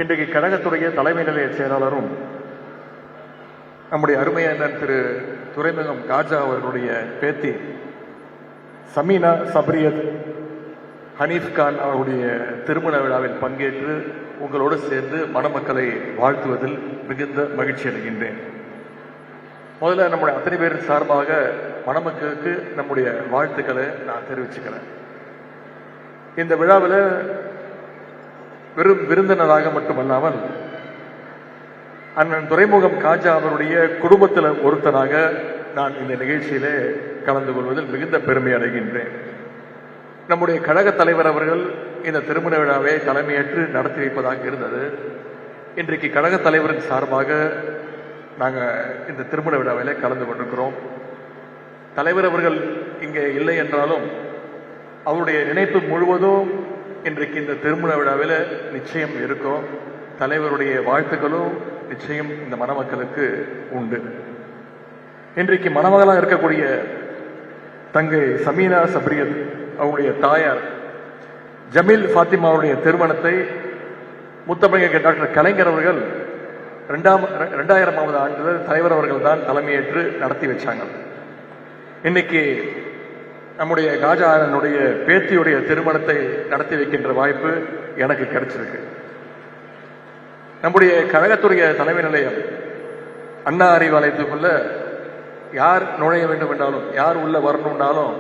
இன்றைக்கு கழகத்துடைய தலைமை நிலைய செயலாளரும் நம்முடைய அருமையான திரு துரைமுகம் காஜா அவர்களுடைய பேத்தி சமீனா சப்ரியத் ஹனீஃப் கான் அவருடைய திருமண விழாவில் பங்கேற்று உங்களோடு சேர்ந்து மணமக்களை வாழ்த்துவதில் மிகுந்த மகிழ்ச்சி அடைகின்றேன். முதல்ல நம்முடைய அத்தனை பேர் சார்பாக மணமக்களுக்கு நம்முடைய வாழ்த்துக்களை நான் தெரிவிச்சுக்கிறேன். இந்த விழாவில் வெறும் விருந்தினராக மட்டுமல்லாமல் அண்ணன் துரைமுகம் காஜா அவருடைய குடும்பத்தில் ஒருத்தனாக நான் இந்த நிகழ்ச்சியிலே கலந்து கொள்வதில் மிகுந்த பெருமை அடைகின்றேன். நம்முடைய கழக தலைவர் அவர்கள் இந்த திருமண விழாவை தலைமையேற்று நடத்தி வைப்பதாக இருந்தது. இன்றைக்கு கழக தலைவரின் சார்பாக நாங்கள் இந்த திருமண விழாவிலே கலந்து கொண்டிருக்கிறோம். தலைவர் அவர்கள் இங்கே இல்லை என்றாலும் அவருடைய நினைப்பு முழுவதும் இன்றைக்கு இந்த திருமண விழாவில் நிச்சயம் இருக்கும். தலைவருடைய வாழ்த்துக்களும் நிச்சயம் இந்த மணமக்களுக்கு உண்டு. இன்றைக்கு மணமகளாக இருக்கக்கூடிய தங்கை சமீனா சப்ரியத் அவருடைய தாயார் ஜமீல் ஃபாத்திமாவுடைய திருமணத்தை முத்தமிழர் டாக்டர் கலைஞர் அவர்கள் 2000ஆவது ஆண்டு தலைவர் அவர்கள் தான் தலைமையேற்று நடத்தி வச்சாங்க. இன்னைக்கு நம்முடைய காஜானுடைய பேத்தியுடைய திருமணத்தை நடத்தி வைக்கின்ற வாய்ப்பு எனக்கு கிடைச்சிருக்கு. நம்முடைய கழகத்துடைய தலைமை நிலையம் அண்ணா அறிவாலயத்துக்குள்ள யார் நுழைய வேண்டும் என்றாலும் யார் உள்ள வரணும்னாலும்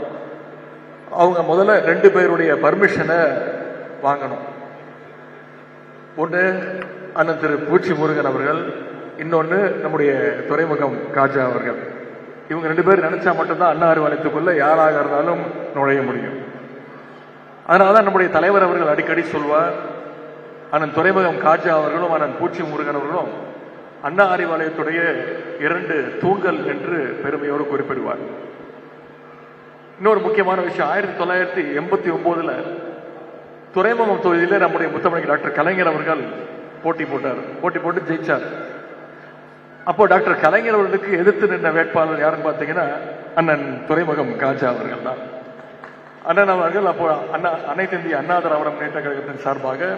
அவங்க முதல்ல 2 பேருடைய பர்மிஷனை வாங்கணும். ஒன்று அண்ணன் திரு பூச்சி முருகன் அவர்கள், இன்னொன்று நம்முடைய துரைமுகம் காஜா அவர்கள். இவங்க 2 பேர் நினைச்சா மட்டும்தான் அண்ணா அறிவாலயத்துக்குள்ள யாராக இருந்தாலும் நுழைய முடியும். அதனாலதான் நம்முடைய தலைவர் அவர்கள் அடிக்கடி சொல்வார், அண்ணன் துரைமுகம் காஜா அவர்களும் அண்ணன் பூச்சி முருகன் அவர்களும் அண்ணா அறிவாலயத்துடைய 2 தூண்கள் என்று பெருமையோடு குறிப்பிடுவார். இன்னொரு முக்கியமான விஷயம், 1989 துறைமுகம் தொகுதியில் நம்முடைய முத்தமிழர் டாக்டர் கலைஞர் அவர்கள் போட்டி போட்டு ஜெயிச்சார். அப்போ டாக்டர் கலைஞர் அவர்களுக்கு எதிர்த்து நின்ற வேட்பாளர் யாருன்னு பார்த்தீங்கன்னா அண்ணன் துரைமுகம் காஜா அவர்கள் தான். அண்ணன் அவர்கள் அப்போ அனைத்து இந்திய அண்ணா திராவிட முன்னேற்ற கழகத்தின் சார்பாக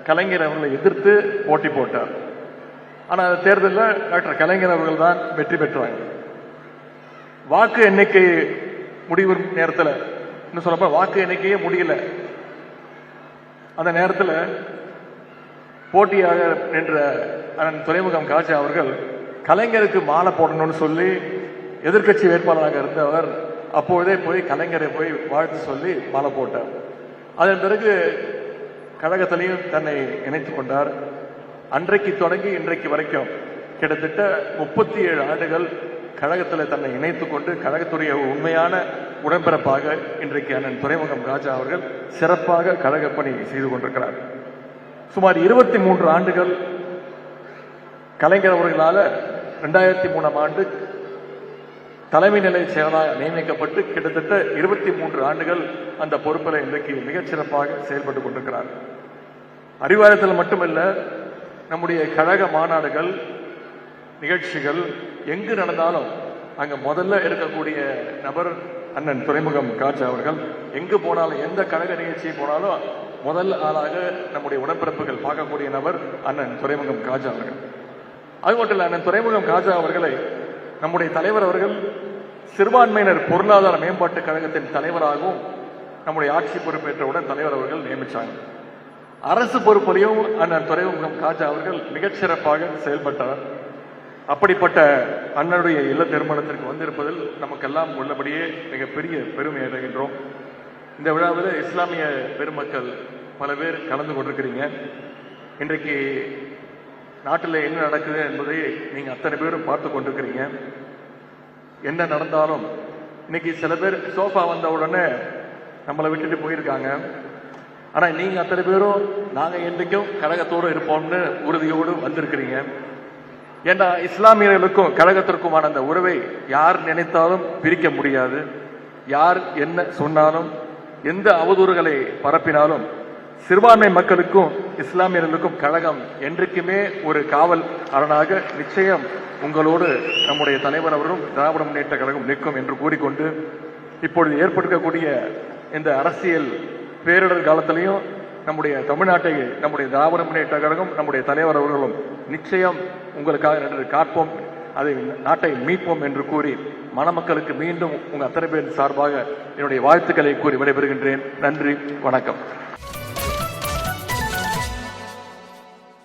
கலைஞர் அவர்களை எதிர்த்து போட்டி போட்டார். ஆனால் அந்த தேர்தலில் டாக்டர் கலைஞர் அவர்கள் தான் வெற்றி பெற்றாங்க. வாக்கு எண்ணிக்கை முடிவு நேரத்தில், இன்னும் சொல்லப்போ வாக்கு எண்ணிக்கையே முடியல, அந்த நேரத்தில் போட்டியாக நின்ற அண்ணன் துரைமுகம் காஜா அவர்கள் கலைஞருக்கு மாலை போடணும்னு சொல்லி எதிர்கட்சி வேட்பாளராக இருந்தவர் அப்பொழுதே போய் கலைஞரை போய் வாழ்த்து சொல்லி மாலை போட்டார். அதன் பிறகு கழகத்திலையும் தன்னை இணைத்துக் கொண்டார். அன்றைக்கு தொடங்கி இன்றைக்கு வரைக்கும் கிட்டத்தட்ட 37 ஆண்டுகள் கழகத்தில் தன்னை இணைத்துக் கொண்டு கழகத்துடைய உண்மையான உடன்பிறப்பாக இன்றைக்கு அண்ணன் துரைமுகம் ராஜா அவர்கள் சிறப்பாக கழக பணி செய்து கொண்டிருக்கிறார். சுமார் 23 ஆண்டுகள் கலைஞர் அவர்களால் 2003ஆம் ஆண்டு தலைமை நிலை செயலாளராக நியமிக்கப்பட்டு கிட்டத்தட்ட 23 ஆண்டுகள் அந்த பொறுப்பில் இன்றைக்கு மிகச்சிறப்பாக செயல்பட்டுக் கொண்டிருக்கிறார். அறிவாலயத்தில் மட்டுமல்ல, நம்முடைய கழக மாநாடுகள் நிகழ்ச்சிகள் எங்கு நடந்தாலும் அங்க முதல்ல இருக்கக்கூடிய நபர் அண்ணன் துரைமுகம் காஜா அவர்கள். எங்கு போனாலும் எந்த கழக நிகழ்ச்சி போனாலும் முதல் ஆளாக நம்முடைய உடன்பிறப்புகள் பார்க்கக்கூடிய நபர் அண்ணன் துரைமுகம் காஜா அவர்கள். அது மட்டும் இல்ல, அண்ணன் துரைமுகம் காஜா அவர்களை நம்முடைய தலைவர் அவர்கள் சிறுபான்மையினர் பொருளாதார மேம்பாட்டு கழகத்தின் தலைவராகவும் நம்முடைய ஆட்சி பொறுப்பேற்றவுடன் தலைவர் அவர்கள் நியமிச்சாங்க. அரசு பொறுப்பிலையும் அண்ணன் துரைமுகம் காஜா அவர்கள் மிகச்சிறப்பாக செயல்பட்டார். அப்படிப்பட்ட அண்ணனுடைய இல்ல திருமணத்திற்கு வந்திருப்பதில் நமக்கெல்லாம் உள்ளபடியே மிகப்பெரிய பெருமை அடைகின்றோம். இந்த விழாவில் இஸ்லாமிய பெருமக்கள் பல பேர் கலந்து கொண்டிருக்கிறீங்க. இன்றைக்கு நாட்டில் என்ன நடக்குது என்பதை நீங்க அத்தனை பேரும் பார்த்து கொண்டிருக்கிறீங்க. என்ன நடந்தாலும் இன்னைக்கு சில பேர் சோஃபா வந்த உடனே நம்மளை விட்டுட்டு போயிருக்காங்க. ஆனா நீங்க அத்தனை பேரும் நாங்க என்றைக்கும் கழகத்தோடு இருப்போம்னு உறுதியோடு வந்திருக்கிறீங்க. ஏன்னா இஸ்லாமியர்களுக்கும் கழகத்திற்குமான அந்த உறவை யார் நினைத்தாலும் பிரிக்க முடியாது. யார் என்ன சொன்னாலும் எந்த அவதூறுகளை பரப்பினாலும் சிறுபான்மை மக்களுக்கும் இஸ்லாமியர்களுக்கும் கழகம் என்றைக்குமே ஒரு காவல் அரணாக நிச்சயம் உங்களோடு நம்முடைய தலைவர் அவரும் திராவிட முன்னேற்ற கழகம் நிற்கும் என்று கூறிக்கொண்டு, இப்பொழுது ஏற்பட்டிருக்கக்கூடிய இந்த அரசியல் பேரிடர் காலத்திலையும் நம்முடைய தமிழ்நாட்டை, நம்முடைய திராவிட முன்னேற்ற கழகம், நம்முடைய தலைவர் அவர்களும் நிச்சயம் உங்களுக்காக நின்று காப்போம், அதை நாட்டை மீட்போம் என்று கூறி மணமக்களுக்கு மீண்டும் உங்கள் அத்தனை பேரின் சார்பாக என்னுடைய வாழ்த்துக்களை கூறி விடைபெறுகின்றேன். நன்றி, வணக்கம்.